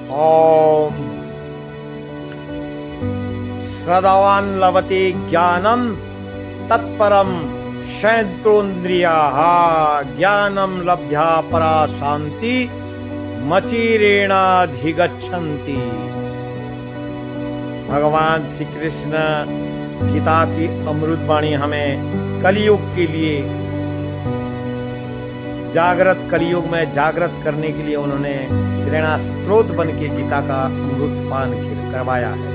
ओम श्रद्धावान लभते ज्ञानम तत्परम शैत्रोन्द्रियाः ज्ञानम लब्ध्वा परा शांति मचिरेणाधिगच्छन्ति। भगवान श्री कृष्ण गीता की अमृत वाणी हमें कलयुग के लिए कलयुग में जागृत करने के लिए उन्होंने प्रेरणा स्रोत बन के गीता का अमृत पान करवाया है।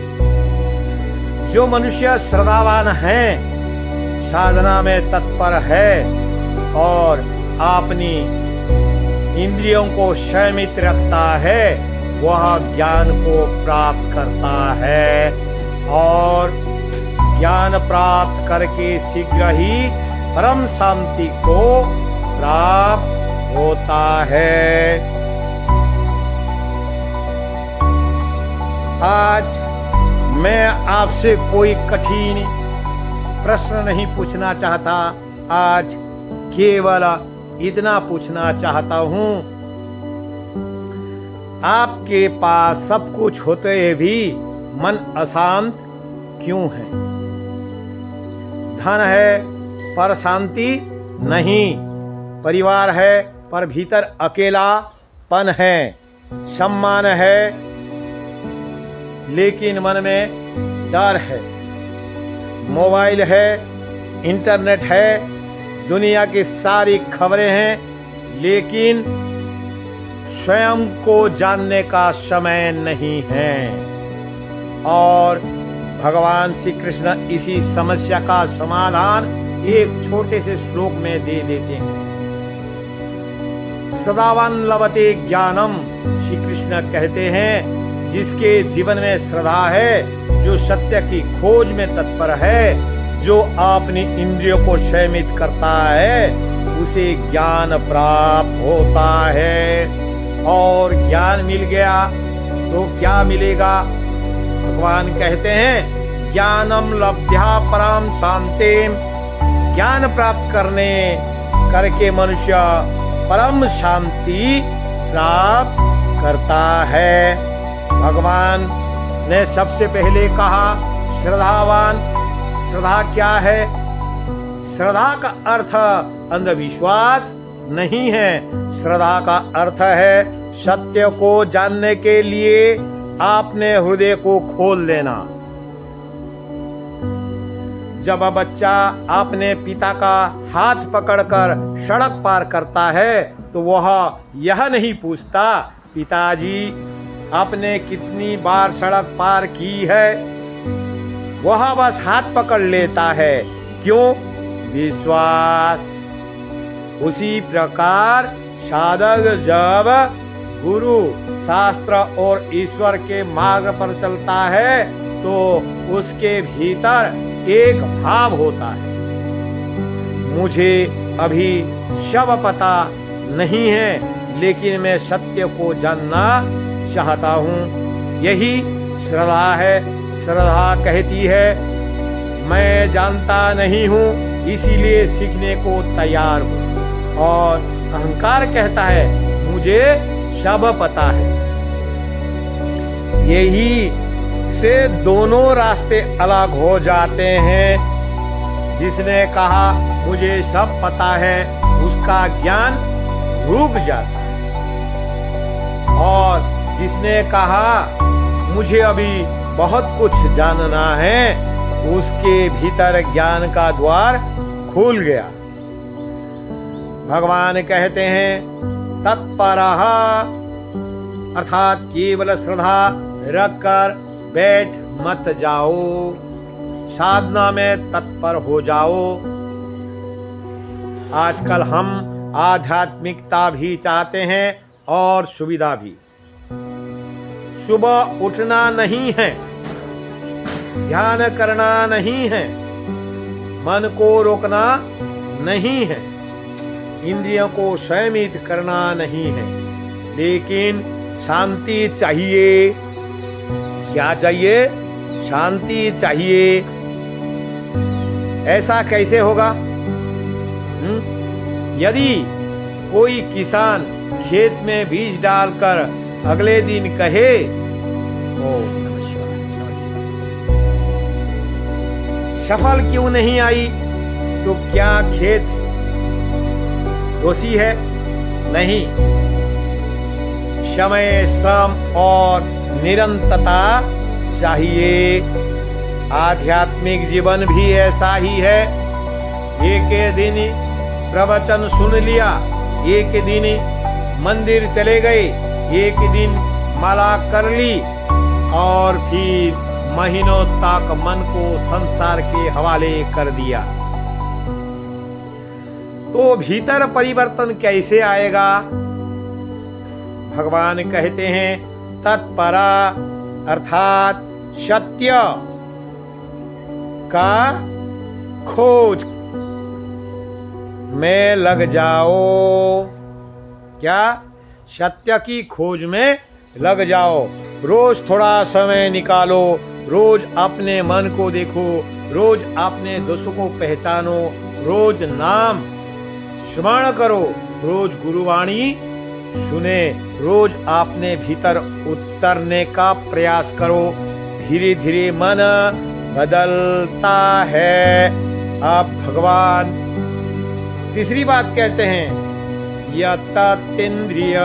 जो मनुष्य श्रद्धावान है, साधना में तत्पर है और अपनी इंद्रियों को संयमित रखता है, वह ज्ञान को प्राप्त करता है और ज्ञान प्राप्त करके शीघ्र ही परम शांति को प्राप्त होता है। आज मैं आपसे कोई कठिन प्रश्न नहीं पूछना चाहता, आज केवल इतना पूछना चाहता हूं, आपके पास सब कुछ होते भी मन अशांत क्यों है? धन है पर शांति नहीं, परिवार है पर भीतर अकेलापन है, सम्मान है लेकिन मन में डर है, मोबाइल है, इंटरनेट है, दुनिया की सारी खबरें हैं, लेकिन स्वयं को जानने का समय नहीं है। और भगवान श्री कृष्ण इसी समस्या का समाधान एक छोटे से श्लोक में दे देते हैं। श्रद्धावान लभते ज्ञानम, श्री कृष्ण कहते हैं जिसके जीवन में श्रद्धा है, जो सत्य की खोज में तत्पर है, जो अपनी इंद्रियों को संयमित करता है, उसे ज्ञान प्राप्त होता है। और ज्ञान मिल गया तो क्या मिलेगा? भगवान कहते हैं ज्ञानम लब्ध्वा परम शांतिम, ज्ञान प्राप्त करके मनुष्य परम शांति प्राप्त करता है। भगवान ने सबसे पहले कहा श्रद्धावान। श्रद्धा क्या है? श्रद्धा का अर्थ अंधविश्वास नहीं है, श्रद्धा का अर्थ है सत्य को जानने के लिए आपने हृदय को खोल देना। जब बच्चा अपने पिता का हाथ पकड़कर सड़क पार करता है तो वह यह नहीं पूछता पिताजी आपने कितनी बार सड़क पार की है, वह बस हाथ पकड़ लेता है। क्यों? विश्वास। उसी प्रकार साधक जब गुरु शास्त्र और ईश्वर के मार्ग पर चलता है तो उसके भीतर एक भाव होता है, मुझे अभी सब पता नहीं है लेकिन मैं सत्य को जानना चाहता हूँ। यही श्रद्धा है। श्रद्धा कहती है मैं जानता नहीं हूँ इसीलिए सीखने को तैयार हूँ, और अहंकार कहता है मुझे सब पता है। यही से दोनों रास्ते अलग हो जाते हैं। जिसने कहा मुझे सब पता है उसका ज्ञान रुक जाता है, और जिसने कहा मुझे अभी बहुत कुछ जानना है उसके भीतर ज्ञान का द्वार खुल गया। भगवान कहते हैं तत्परः अर्थात केवल श्रद्धा रखकर बैठ मत जाओ, साधना में तत्पर हो जाओ। आजकल हम आध्यात्मिकता भी चाहते हैं और सुविधा भी। सुबह उठना नहीं है, ध्यान करना नहीं है, मन को रोकना नहीं है, इंद्रियों को संयमित करना नहीं है, लेकिन शांति चाहिए। क्या चाहिए? शांति चाहिए। ऐसा कैसे होगा? यदि कोई किसान खेत में बीज डालकर अगले दिन कहे ओम नमः शिवाय, नमः शिवाय। सफल क्यों नहीं आई? तो क्या खेत दोषी है? नहीं। समय, श्रम और निरंतरता चाहिए। आध्यात्मिक जीवन भी ऐसा ही है। एक दिन प्रवचन सुन लिया, एक दिन मंदिर चले गए, एक दिन माला कर ली और फिर महीनों तक मन को संसार के हवाले कर दिया, तो भीतर परिवर्तन कैसे आएगा? भगवान कहते हैं तत्परा अर्थात सत्य का खोज में लग जाओ। क्या? सत्य की खोज में लग जाओ। रोज थोड़ा समय निकालो, रोज अपने मन को देखो, रोज अपने दोषों को पहचानो, रोज नाम स्मरण करो, रोज गुरुवाणी सुने, रोज अपने भीतर उतरने का प्रयास करो। धीरे धीरे मन बदलता है। आप भगवान तीसरी बात कहते हैं यतेन्द्रिय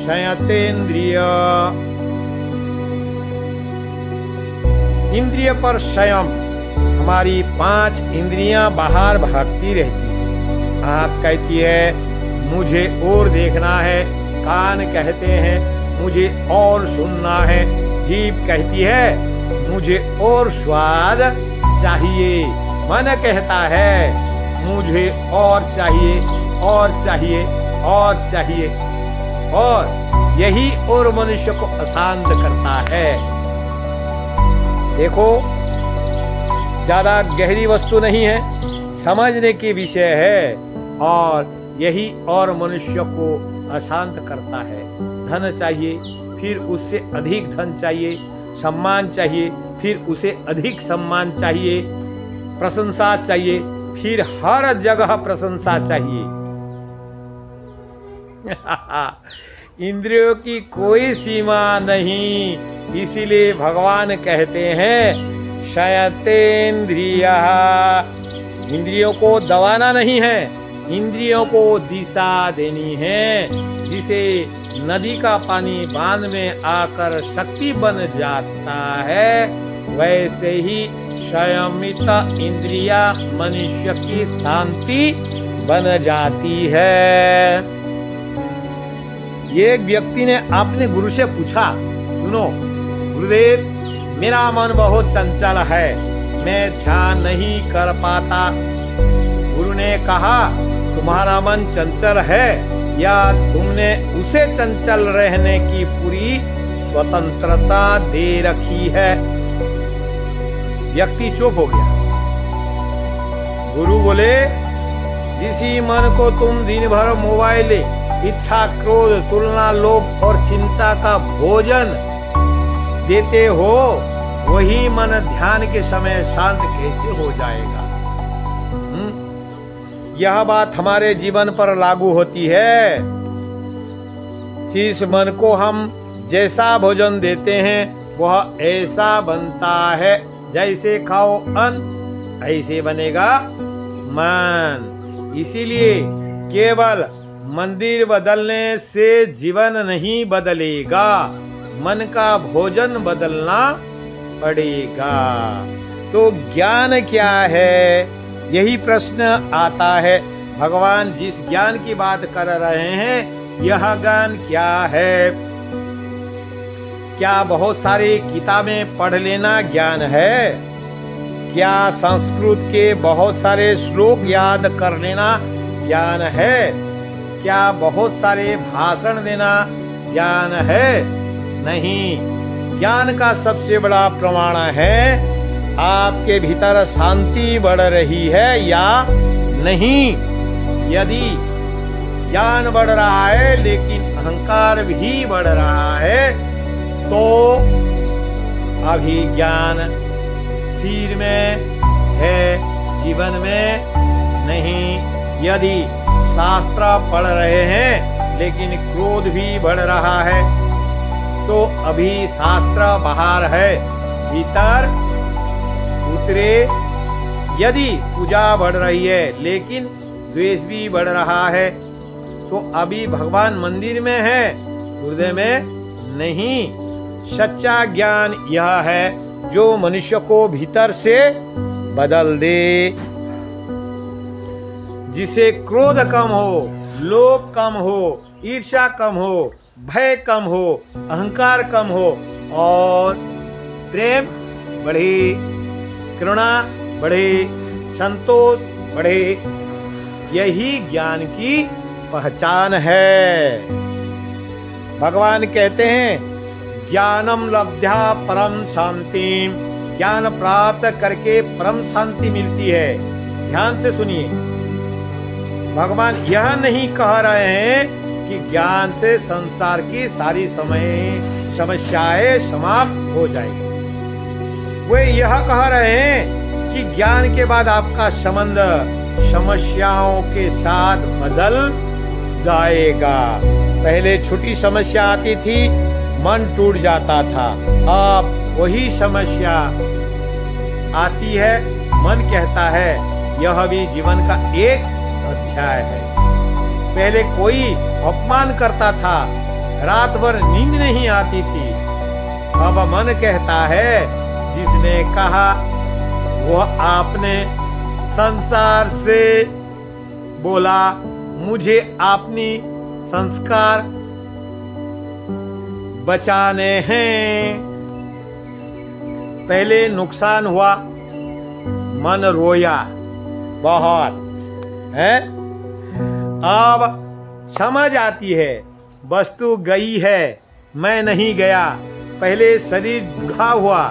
संयतेन्द्रिय। इंद्रिय पर संयम। हमारी 5 इंद्रियां बाहर भागती रहती है। आँख कहती है मुझे और देखना है, कान कहते हैं मुझे और सुनना है, जीभ कहती है मुझे और स्वाद चाहिए, मन कहता है मुझे और चाहिए और चाहिए और चाहिए, और यही और मनुष्य को अशांत करता है। देखो, ज्यादा गहरी वस्तु नहीं है, समझने की विषय है, और यही और मनुष्य को अशांत करता है। धन चाहिए, फिर उससे अधिक धन चाहिए, सम्मान चाहिए, फिर उसे अधिक सम्मान चाहिए, प्रशंसा चाहिए, फिर हर जगह प्रशंसा चाहिए। इंद्रियों की कोई सीमा नहीं, इसीलिए भगवान कहते हैं शयतेन्द्रिय। इंद्रियों को दबाना नहीं है, इंद्रियों को दिशा देनी है। जिसे नदी का पानी बांध में आकर शक्ति बन जाता है, वैसे ही संयमित इंद्रिया मनुष्य की शांति बन जाती है। एक व्यक्ति ने अपने गुरु से पूछा, सुनो गुरुदेव, मेरा मन बहुत चंचल है, मैं ध्यान नहीं कर पाता। गुरु ने कहा, तुम्हारा मन चंचल है या तुमने उसे चंचल रहने की पूरी स्वतंत्रता दे रखी है? व्यक्ति चुप हो गया। गुरु बोले, जिसी मन को तुम दिन भर मोबाइल, इच्छा, क्रोध, तुलना, लोभ और चिंता का भोजन देते हो, वही मन ध्यान के समय शांत कैसे हो जाएगा? यह बात हमारे जीवन पर लागू होती है। जिस मन को हम जैसा भोजन देते हैं वह ऐसा बनता है। जैसे खाओ अन्न, ऐसे बनेगा मन। इसीलिए केवल मंदिर बदलने से जीवन नहीं बदलेगा, मन का भोजन बदलना पड़ेगा। तो ज्ञान क्या है? यही प्रश्न आता है। भगवान जिस ज्ञान की बात कर रहे हैं, यह ज्ञान क्या है? क्या बहुत सारी किताबें पढ़ लेना ज्ञान है? क्या संस्कृत के बहुत सारे श्लोक याद कर लेना ज्ञान है? क्या बहुत सारे भाषण देना ज्ञान है? नहीं। ज्ञान का सबसे बड़ा प्रमाण है आपके भीतर शांति बढ़ रही है या नहीं। यदि ज्ञान बढ़ रहा है लेकिन अहंकार भी बढ़ रहा है, तो अभी ज्ञान सिर में है, जीवन में नहीं। यदि शास्त्र पढ़ रहे हैं लेकिन क्रोध भी बढ़ रहा है। तो अभी शास्त्र बाहर है, भीतर उतरे। यदि पूजा बढ़ रही है लेकिन द्वेष भी बढ़ रहा है, तो अभी भगवान मंदिर में है, हृदय में नहीं। सच्चा ज्ञान यह है जो मनुष्य को भीतर से बदल दे, जिसे क्रोध कम हो, लोभ कम हो, ईर्ष्या कम हो, भय कम हो, अहंकार कम हो और प्रेम बढ़े, करुणा बढ़े, संतोष बढ़े। यही ज्ञान की पहचान है। भगवान कहते हैं ज्ञानम लब्ध्या परम शांति, ज्ञान प्राप्त करके परम शांति मिलती है। ध्यान से सुनिए, भगवान यह नहीं कह रहे हैं कि ज्ञान से संसार की सारी समस्याएं समाप्त हो जाएगी। वे यह कह रहे हैं कि ज्ञान के बाद आपका संबंध समस्याओं के साथ बदल जाएगा। पहले छोटी समस्या आती थी, मन टूट जाता था। अब वही समस्या आती है, मन कहता है यह भी जीवन का एक अध्याय है। पहले कोई अपमान करता था, रात भर नींद नहीं आती थी। अब मन कहता है जिसने कहा वह आपने संसार से बोला, मुझे अपनी संस्कार बचाने हैं। पहले नुकसान हुआ, मन रोया बहुत है। अब समझ आती है वस्तु गई है, मैं नहीं गया। पहले शरीर बूढ़ा हुआ,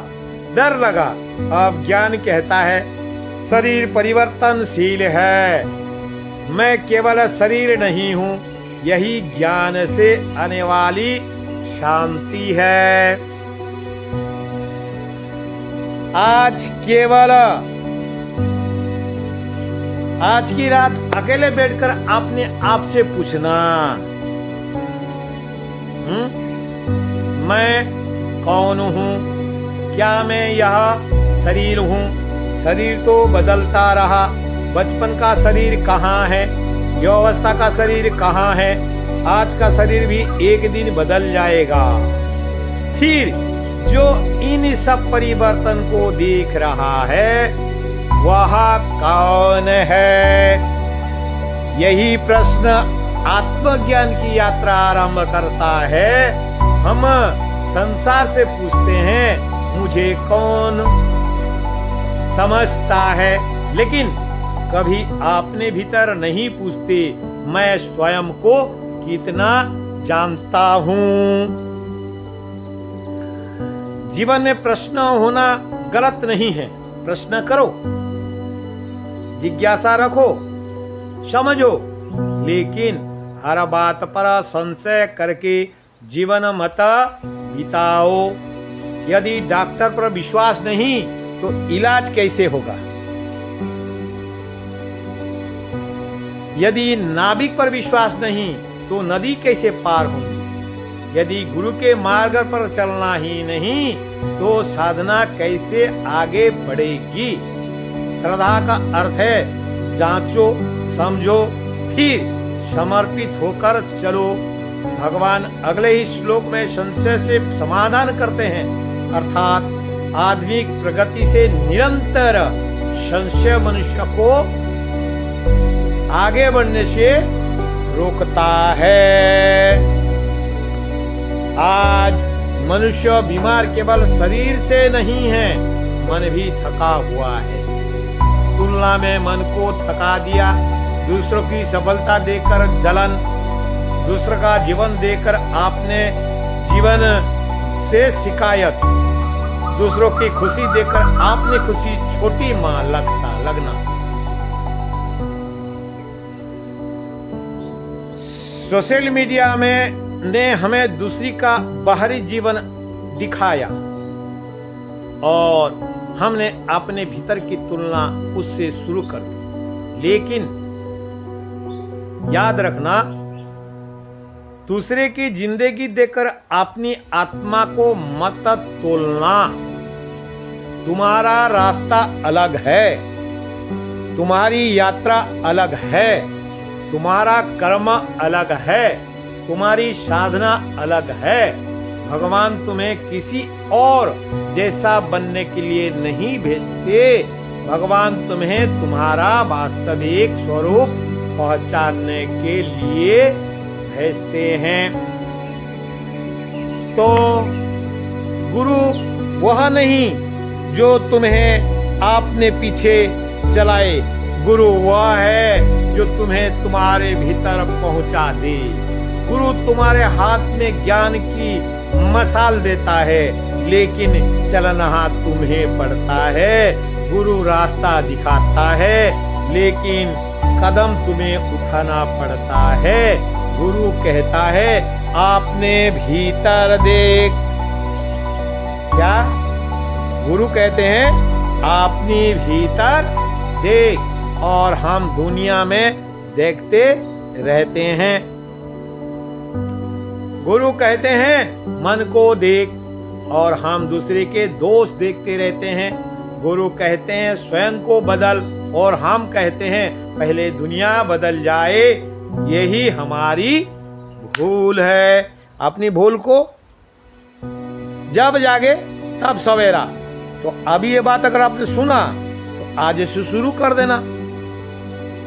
डर लगा। अब ज्ञान कहता है शरीर परिवर्तनशील है, मैं केवल शरीर नहीं हूं। यही ज्ञान से आने वाली शांति है। आज की रात अकेले बैठकर अपने आप से पूछना, मैं कौन हूं? क्या मैं यह शरीर हूं? शरीर तो बदलता रहा। बचपन का शरीर कहाँ है? युवावस्था का शरीर कहाँ है? आज का शरीर भी एक दिन बदल जाएगा। फिर जो इन सब परिवर्तन को देख रहा है वह कौन है? यही प्रश्न आत्मज्ञान की यात्रा आरंभ करता है। हम संसार से पूछते हैं मुझे कौन समझता है, लेकिन कभी अपने भीतर नहीं पूछते मैं स्वयं को कितना जानता हूं। जीवन में प्रश्न होना गलत नहीं है। प्रश्न करो, जिज्ञासा रखो, समझो, लेकिन हर बात पर संशय करके जीवन मत बिताओ। यदि डॉक्टर पर विश्वास नहीं तो इलाज कैसे होगा? यदि नाविक पर विश्वास नहीं तो नदी कैसे पार होगी? यदि गुरु के मार्ग पर चलना ही नहीं तो साधना कैसे आगे बढ़ेगी? श्रद्धा का अर्थ है जांचो, समझो, फिर समर्पित होकर चलो। भगवान अगले ही श्लोक में संशय से समाधान करते हैं, अर्थात आध्यात्मिक प्रगति से निरंतर संशय मनुष्य को आगे बढ़ने से रोकता है। आज मनुष्य बीमार केवल शरीर से नहीं है, मन भी थका हुआ है। तुलना में मन को थका दिया। दूसरों की सफलता देखकर जलन, दूसरों का जीवन देखकर आपने जीवन से शिकायत, दूसरों की खुशी देखकर आपने खुशी छोटी लगना। सोशल मीडिया ने हमें दूसरी का बाहरी जीवन दिखाया और हमने अपने भीतर की तुलना उससे शुरू कर दी। लेकिन याद रखना, दूसरे की जिंदगी देखकर अपनी आत्मा को मत तोलना। तुम्हारा रास्ता अलग है, तुम्हारी यात्रा अलग है, तुम्हारा कर्म अलग है, तुम्हारी साधना अलग है। भगवान तुम्हें किसी और जैसा बनने के लिए नहीं भेजते। भगवान तुम्हें तुम्हारा वास्तविक स्वरूप पहचानने के लिए भेजते हैं। तो गुरु वह नहीं जो तुम्हें आपने पीछे चलाए, गुरु वह है जो तुम्हें तुम्हारे भीतर पहुंचा दे। गुरु तुम्हारे हाथ में ज्ञान की मसाल देता है, लेकिन चलना तुम्हें पड़ता है। गुरु रास्ता दिखाता है, लेकिन कदम तुम्हें उठाना पड़ता है। गुरु कहता है आपने भीतर देख। क्या गुरु कहते हैं? आपने भीतर देख, और हम दुनिया में देखते रहते हैं। गुरु कहते हैं मन को देख, और हम दूसरे के दोष देखते रहते हैं। गुरु कहते हैं स्वयं को बदल, और हम कहते हैं पहले दुनिया बदल जाए। यही हमारी भूल है। अपनी भूल को जब जागे तब सवेरा। तो अभी ये बात अगर आपने सुना तो आज से शुरू कर देना।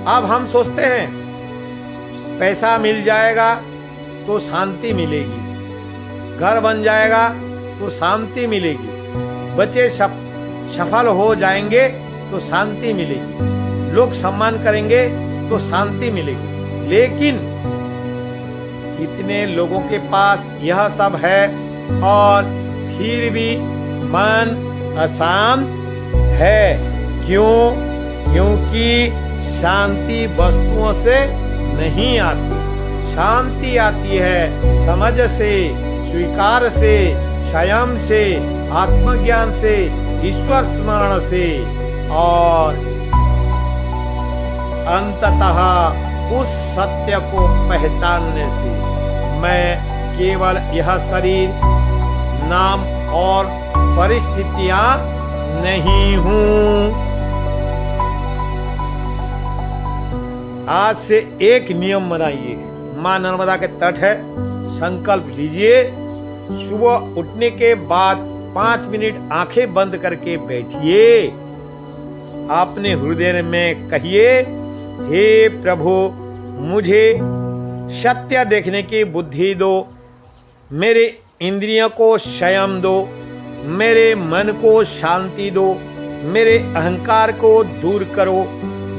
अब हम सोचते हैं पैसा मिल जाएगा तो शांति मिलेगी, घर बन जाएगा तो शांति मिलेगी, बच्चे सफल हो जाएंगे तो शांति मिलेगी, लोग सम्मान करेंगे तो शांति मिलेगी। लेकिन कितने लोगों के पास यह सब है और फिर भी मन अशांत है। क्यों? क्योंकि शांति वस्तुओं से नहीं आती। शांति आती है समझ से, स्वीकार से, स्वयं से, आत्मज्ञान से, ईश्वर स्मरण से, और अंततः उस सत्य को पहचानने से। मैं केवल यह शरीर, नाम और परिस्थितियां नहीं हूं। आज से एक नियम बनाइए। मां नर्मदा के तट है, संकल्प लीजिए। सुबह उठने के बाद 5 मिनट आंखें बंद करके बैठिए। अपने हृदय में कहिए, हे प्रभु मुझे सत्य देखने की बुद्धि दो, मेरे इंद्रियों को संयम दो, मेरे मन को शांति दो, मेरे अहंकार को दूर करो।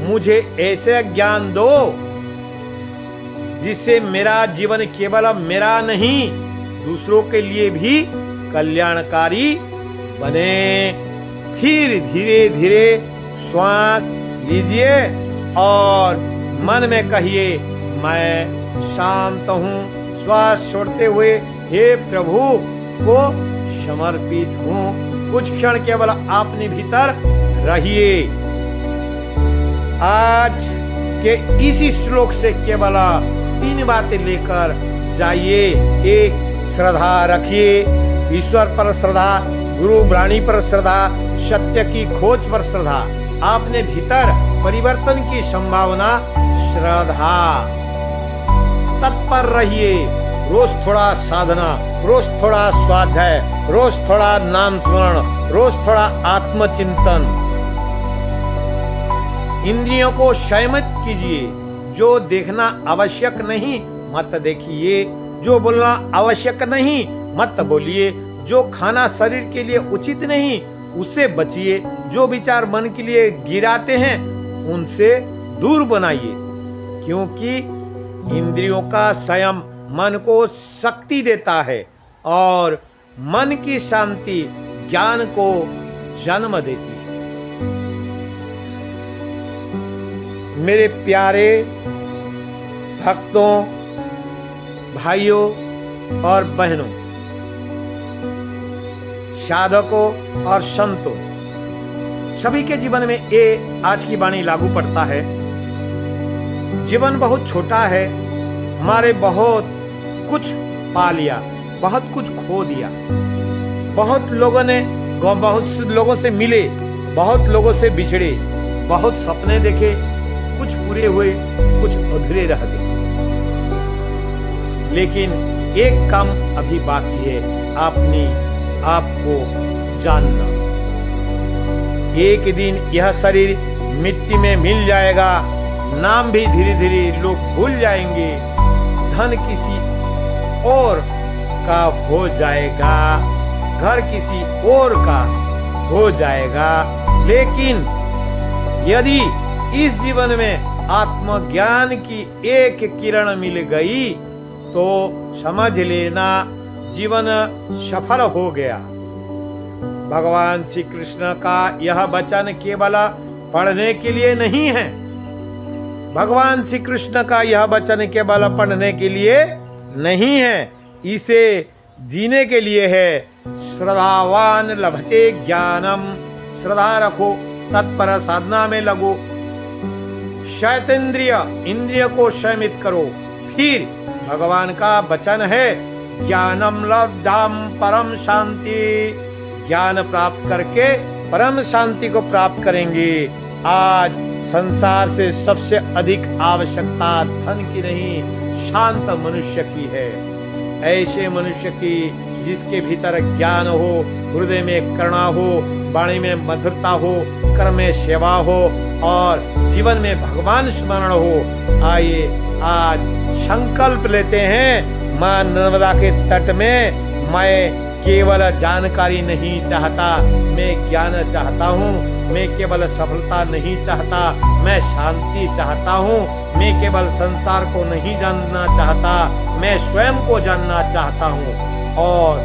मुझे ऐसे ज्ञान दो जिससे मेरा जीवन केवल मेरा नहीं, दूसरों के लिए भी कल्याणकारी बने। फिर धीरे धीरे श्वास लीजिए और मन में कहिए, मैं शांत हूँ। श्वास छोड़ते हुए हे प्रभु को समर्पित हूँ। कुछ क्षण केवल अपने भीतर रहिए। आज के इसी श्लोक से केवल 3 बातें लेकर जाइए। एक, श्रद्धा रखिए, ईश्वर पर श्रद्धा, गुरु वाणी पर श्रद्धा, सत्य की खोज पर श्रद्धा, आपने भीतर परिवर्तन की संभावना श्रद्धा। तत्पर रहिए। रोज थोड़ा साधना, रोज थोड़ा स्वाध्याय, रोज थोड़ा नाम स्मरण, रोज थोड़ा आत्मचिंतन। इंद्रियों को संयमित कीजिए। जो देखना आवश्यक नहीं मत देखिए, जो बोलना आवश्यक नहीं मत बोलिए, जो खाना शरीर के लिए उचित नहीं उससे बचिए, जो विचार मन के लिए गिराते हैं उनसे दूर बनाइए। क्योंकि इंद्रियों का संयम मन को शक्ति देता है और मन की शांति ज्ञान को जन्म देती है। मेरे प्यारे भक्तों, भाइयों और बहनों, साधकों और संतों, सभी के जीवन में ये आज की वाणी लागू पड़ता है। जीवन बहुत छोटा है, हमारे बहुत कुछ पा लिया, बहुत कुछ खो दिया। बहुत लोगों से मिले, बहुत लोगों से बिछड़े, बहुत सपने देखे, कुछ पूरे हुए, कुछ अधूरे रह गए। लेकिन एक काम अभी बाकी है, अपनी आप को जानना। एक दिन यह शरीर मिट्टी में मिल जाएगा, नाम भी धीरे धीरे लोग भूल जाएंगे, धन किसी और का हो जाएगा, घर किसी और का हो जाएगा। लेकिन यदि इस जीवन में आत्मज्ञान की एक किरण मिल गई तो समझ लेना जीवन सफल हो गया। भगवान श्री कृष्ण का यह वचन केवल पढ़ने के लिए नहीं है। भगवान श्री कृष्ण का यह वचन केवल पढ़ने के लिए नहीं है, इसे जीने के लिए है। श्रद्धावान लभते ज्ञानम, श्रद्धा रखो, तत्पर साधना में लगो, शैतेंद्रिय इंद्रिय को शमित करो। फिर भगवान का वचन है, ज्ञानम लब्धाम परम शांति, ज्ञान प्राप्त करके परम शांति को प्राप्त करेंगे। आज संसार से सबसे अधिक आवश्यकता धन की नहीं, शांत मनुष्य की है। ऐसे मनुष्य की जिसके भीतर ज्ञान हो, हृदय में करुणा हो, वाणी में मधुरता हो, कर्म में सेवा हो और जीवन में भगवान स्मरण हो। आइए आज संकल्प लेते हैं, मां नर्मदा के तट में मैं केवल जानकारी नहीं चाहता, मैं ज्ञान चाहता हूँ। मैं केवल सफलता नहीं चाहता, मैं शांति चाहता हूँ। मैं केवल संसार को नहीं जानना चाहता, मैं स्वयं को जानना चाहता हूँ। और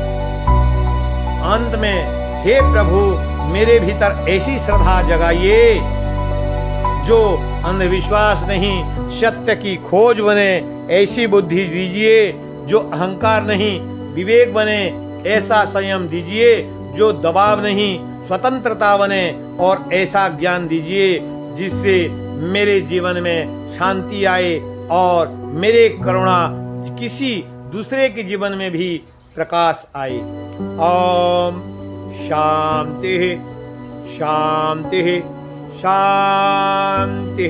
अंत में हे प्रभु, मेरे भीतर ऐसी श्रद्धा जगाइए जो अंधविश्वास नहीं, सत्य की खोज बने। ऐसी बुद्धि दीजिए जो अहंकार नहीं, विवेक बने। ऐसा संयम दीजिए जो दबाव नहीं, स्वतंत्रता बने। और ऐसा ज्ञान दीजिए जिससे मेरे जीवन में शांति आए और मेरे करुणा किसी दूसरे के जीवन में भी प्रकाश आए। ओम शांति शांति शांति।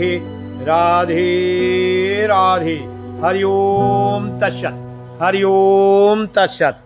राधे राधे। हरि ओम तत्सत। हरि ओम तत्सत।